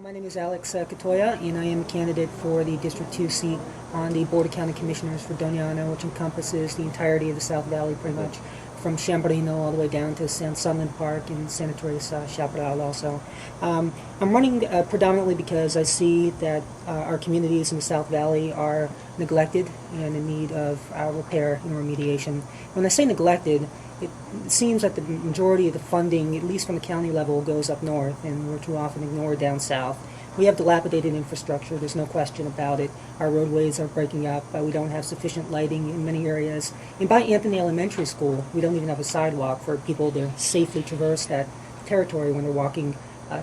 My name is Alex Cotoia, and I am a candidate for the District 2 seat on the Board of County Commissioners for Doñana, which encompasses the entirety of the South Valley, pretty much, from Chamberino all the way down to San Sunland Park and Santa Teresa, Chaparral also. I'm running predominantly because I see that our communities in the South Valley are neglected and in need of repair and remediation. When I say neglected, it seems that the majority of the funding, at least from the county level, goes up north, and we're too often ignored down south. We have dilapidated infrastructure, there's no question about it. Our roadways are breaking up, we don't have sufficient lighting in many areas. And by Anthony Elementary School, we don't even have a sidewalk for people to safely traverse that territory when they're walking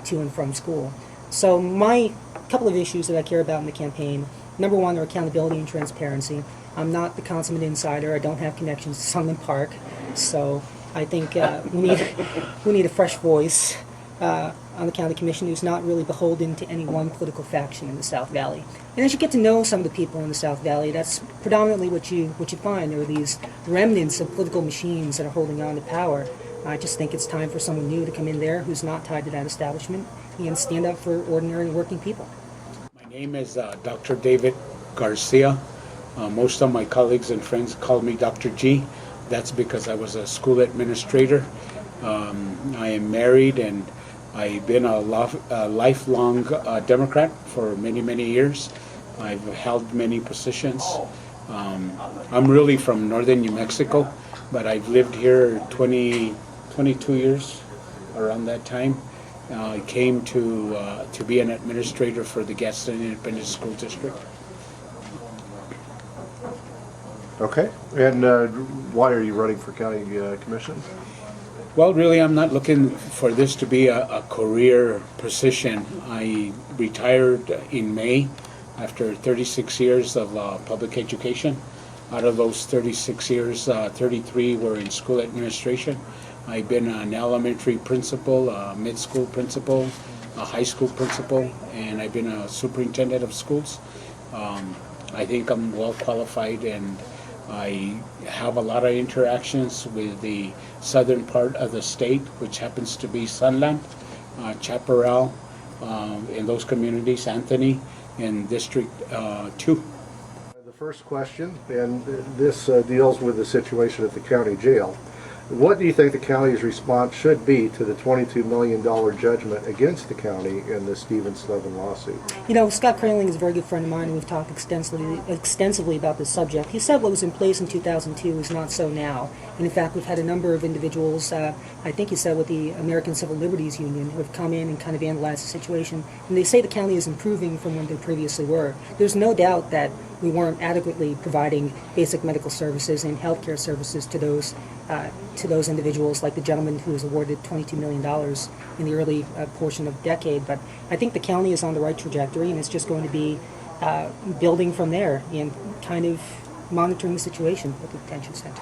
to and from school. So my couple of issues that I care about in the campaign, number one are accountability and transparency. I'm not the consummate insider, I don't have connections to Sunland Park, so I think we need a fresh voice on the county commission who's not really beholden to any one political faction in the South Valley. And as you get to know some of the people in the South Valley, that's predominantly what you find. There are these remnants of political machines that are holding on to power. I just think it's time for someone new to come in there who's not tied to that establishment and stand up for ordinary working people. My name is Dr. David Garcia. Most of my colleagues and friends call me Dr. G. That's because I was a school administrator. I am married, and I've been a lifelong Democrat for many, many years. I've held many positions. I'm really from northern New Mexico, but I've lived here 22 years, around that time. I came to be an administrator for the Gadsden Independent School District. Okay, and why are you running for county commission? Well, really, I'm not looking for this to be a career position. I retired in May after 36 years of public education. Out of those 36 years, 33 were in school administration. I've been an elementary principal, a mid-school principal, a high school principal, and I've been a superintendent of schools. I think I'm well qualified, and I have a lot of interactions with the southern part of the state, which happens to be Sunland, Chaparral, in those communities, Anthony, and District 2. The first question, and this deals with the situation at the county jail. What do you think the county's response should be to the $22 million judgment against the county in the Stephen Slevin lawsuit? You know, Scott Kraling is a very good friend of mine, and we've talked extensively about this subject. He said what was in place in 2002 is not so now. And in fact, we've had a number of individuals, I think he said with the American Civil Liberties Union, who have come in and kind of analyzed the situation. And they say the county is improving from when they previously were. There's no doubt that we weren't adequately providing basic medical services and healthcare services to those individuals, like the gentleman who was awarded $22 million in the early portion of the decade. But I think the county is on the right trajectory, and it's just going to be building from there and kind of monitoring the situation at the detention center.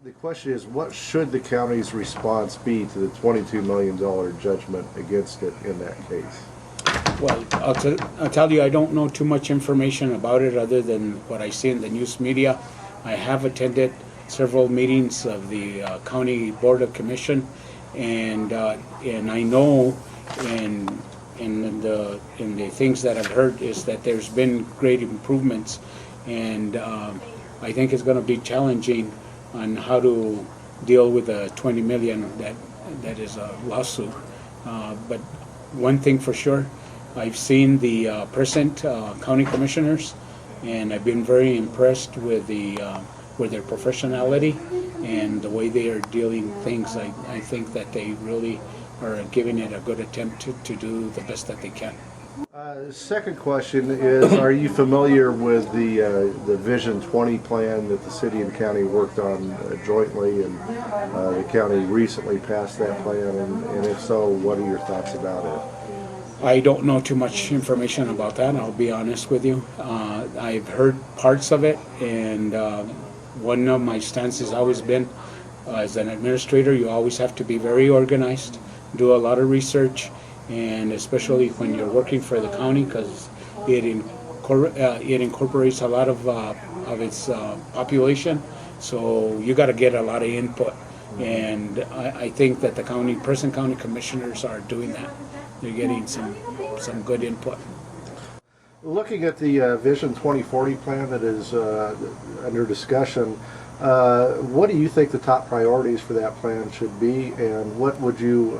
The question is, what should the county's response be to the $22 million judgment against it in that case? Well, I'll tell you, I don't know too much information about it other than what I see in the news media. I have attended several meetings of the County Board of Commission, and I know in the things that I've heard is that there's been great improvements, and I think it's going to be challenging on how to deal with the $20 million that is a lawsuit. But one thing for sure, I've seen the present county commissioners, and I've been very impressed with their professionality and the way they are dealing things. I think that they really are giving it a good attempt to do the best that they can. Second question is, are you familiar with the Vision 20 plan that the city and county worked on jointly, and the county recently passed that plan, and if so, what are your thoughts about it? I don't know too much information about that, I'll be honest with you. I've heard parts of it, and one of my stances has always been, as an administrator, you always have to be very organized, do a lot of research, and especially when you're working for the county, because it incorporates a lot of its population, so you got to get a lot of input. And I think that the present county commissioners are doing that. they're getting some good input. Looking at the Vision 2040 plan that is under discussion, what do you think the top priorities for that plan should be, and what would you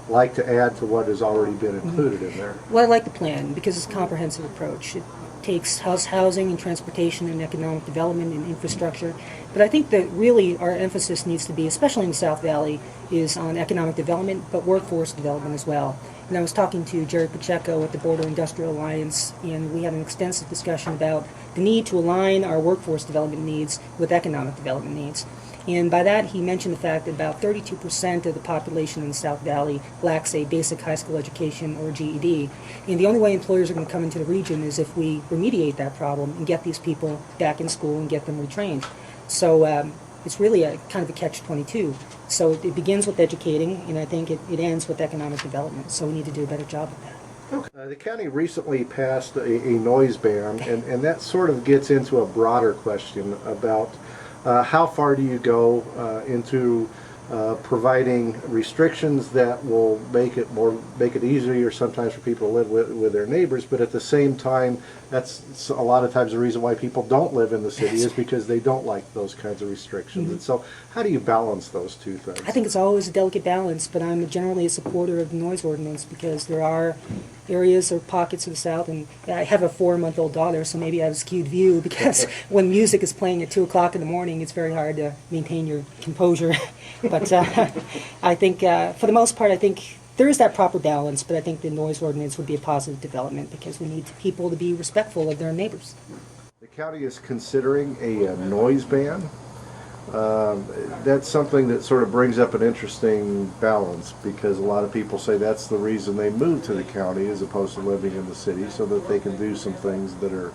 like to add to what has already been included in there? Well, I like the plan because it's a comprehensive approach. It takes housing and transportation and economic development and infrastructure. But I think that really our emphasis needs to be, especially in the South Valley, is on economic development, but workforce development as well. And I was talking to Jerry Pacheco at the Border Industrial Alliance, and we had an extensive discussion about the need to align our workforce development needs with economic development needs. And by that, he mentioned the fact that about 32% of the population in the South Valley lacks a basic high school education or GED. And the only way employers are going to come into the region is if we remediate that problem and get these people back in school and get them retrained. So it's really a kind of a catch-22. So it begins with educating, and I think it ends with economic development. So we need to do a better job of that. The county recently passed a noise ban, and that sort of gets into a broader question about how far do you go into providing restrictions that will make it easier sometimes for people to live with their neighbors, but at the same time, that's a lot of times the reason why people don't live in the city is because they don't like those kinds of restrictions. Mm-hmm. And so how do you balance those two things? I think it's always a delicate balance, but I'm generally a supporter of the noise ordinance because there are areas or pockets of the South, and I have a 4-month-old daughter, so maybe I have a skewed view because when music is playing at 2 o'clock in the morning, it's very hard to maintain your composure. But I think, for the most part, I think there is that proper balance, but I think the noise ordinance would be a positive development because we need people to be respectful of their neighbors. The county is considering a noise ban. That's something that sort of brings up an interesting balance because a lot of people say that's the reason they moved to the county as opposed to living in the city, so that they can do some things that are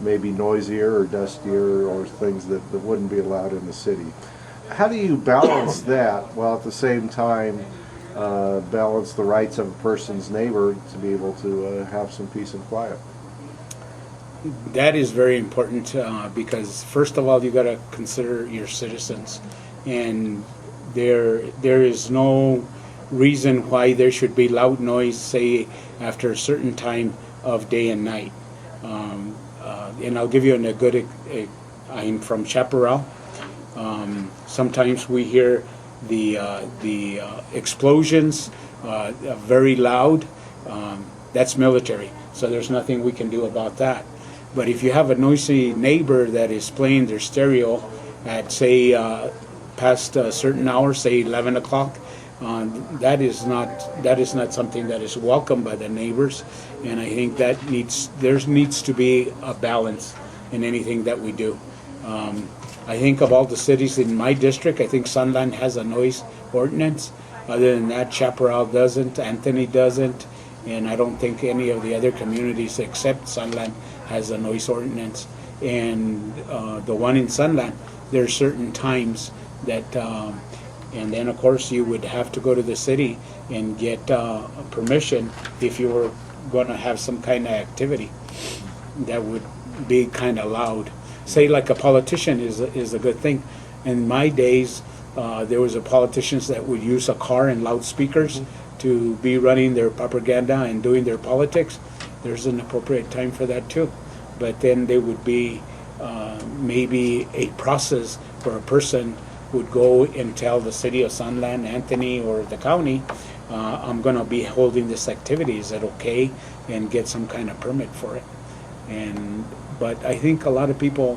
maybe noisier or dustier or things that wouldn't be allowed in the city. How do you balance that while at the same time balance the rights of a person's neighbor to be able to have some peace and quiet? That is very important because first of all, you got to consider your citizens, and there is no reason why there should be loud noise, say after a certain time of day and night. And I'll give you a good. I'm from Chaparral. Sometimes we hear the explosions very loud. That's military, so there's nothing we can do about that. But if you have a noisy neighbor that is playing their stereo at, say, past a certain hour, say 11 o'clock, that is not something that is welcome by the neighbors. And I think there needs to be a balance in anything that we do. I think of all the cities in my district, I think Sunland has a noise ordinance. Other than that, Chaparral doesn't, Anthony doesn't, and I don't think any of the other communities except Sunland has a noise ordinance. And the one in Sunland, there are certain times that, and then of course you would have to go to the city and get permission if you were going to have some kind of activity that would be kind of loud. Say like a politician is a good thing. In my days, there was a politicians that would use a car and loudspeakers to be running their propaganda and doing their politics. There's an appropriate time for that too. But then there would be maybe a process where a person would go and tell the city of Sunland, Anthony, or the county, I'm going to be holding this activity. Is that okay? And get some kind of permit for it. But I think a lot of people,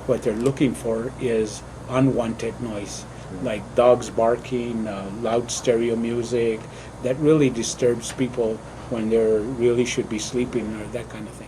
what they're looking for is unwanted noise, like dogs barking, loud stereo music, that really disturbs people when they really should be sleeping or that kind of thing.